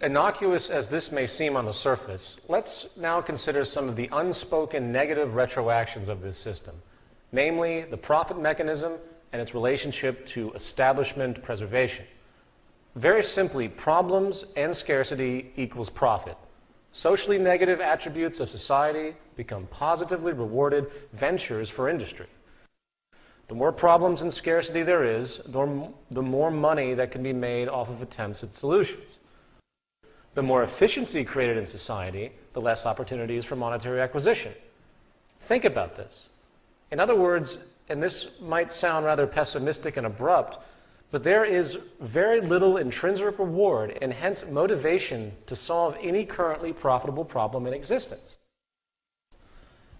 Innocuous as this may seem on the surface, let's now consider some of the unspoken negative retroactions of this system, namely the profit mechanism and its relationship to establishment preservation. Very simply, problems and scarcity equals profit. Socially negative attributes of society become positively rewarded ventures for industry. The more problems and scarcity there is, the more money that can be made off of attempts at solutions. The more efficiency created in society, the less opportunities for monetary acquisition. Think about this. In other words, and this might sound rather pessimistic and abrupt, but there is very little intrinsic reward and hence motivation to solve any currently profitable problem in existence.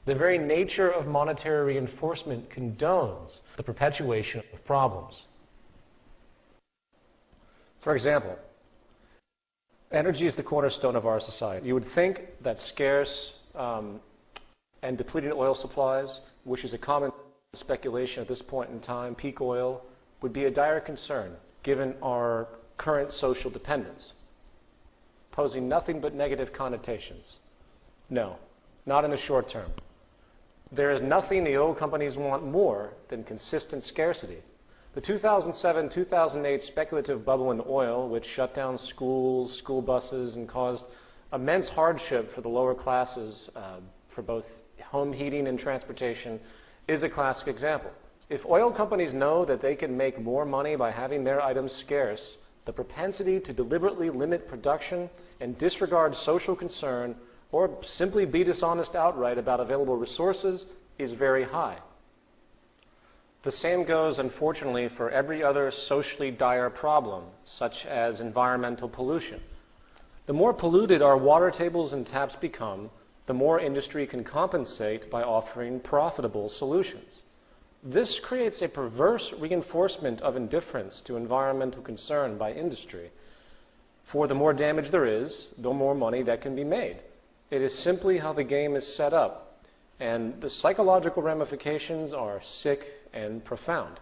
The very nature of monetary reinforcement condones the perpetuation of problems. For example, energy is the cornerstone of our society. You would think that scarce and depleted oil supplies, which is a common speculation at this point in time, peak oil, would be a dire concern given our current social dependence, posing nothing but negative connotations. No, not in the short term. There is nothing the oil companies want more than consistent scarcity. The 2007-2008 speculative bubble in oil, which shut down schools, school buses, and caused immense hardship for the lower classes for both home heating and transportation, is a classic example. If oil companies know that they can make more money by having their items scarce, the propensity to deliberately limit production and disregard social concern or simply be dishonest outright about available resources is very high. The same goes, unfortunately, for every other socially dire problem, such as environmental pollution. The more polluted our water tables and taps become, the more industry can compensate by offering profitable solutions. This creates a perverse reinforcement of indifference to environmental concern by industry. For the more damage there is, the more money that can be made. It is simply how the game is set up, and the psychological ramifications are sick and profound.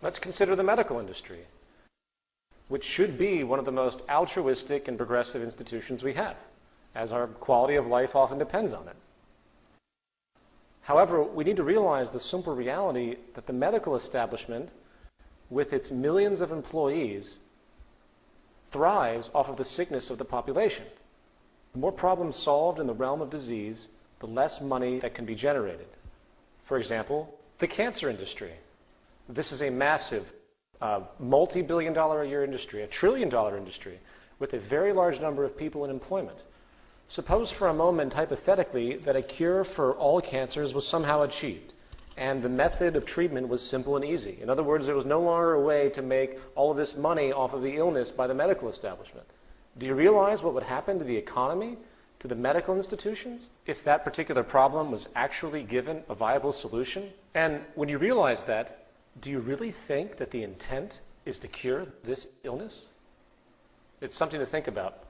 Let's consider the medical industry, which should be one of the most altruistic and progressive institutions we have, as our quality of life often depends on it. However, we need to realize the simple reality that the medical establishment, with its millions of employees, thrives off of the sickness of the population. The more problems solved in the realm of disease, the less money that can be generated. For example, the cancer industry. This is a massive, multi-billion-dollar a year industry, a trillion-dollar industry, with a very large number of people in employment. Suppose for a moment, hypothetically, that a cure for all cancers was somehow achieved, and the method of treatment was simple and easy. In other words, there was no longer a way to make all of this money off of the illness by the medical establishment. Do you realize what would happen to the economy, to the medical institutions, if that particular problem was actually given a viable solution? And when you realize that, do you really think that the intent is to cure this illness? It's something to think about.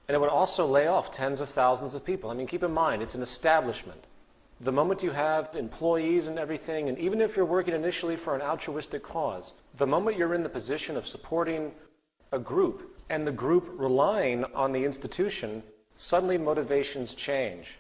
And it would also lay off tens of thousands of people. I mean, keep in mind, it's an establishment. The moment you have employees and everything, and even if you're working initially for an altruistic cause, the moment you're in the position of supporting a group, and the group relying on the institution, suddenly motivations change.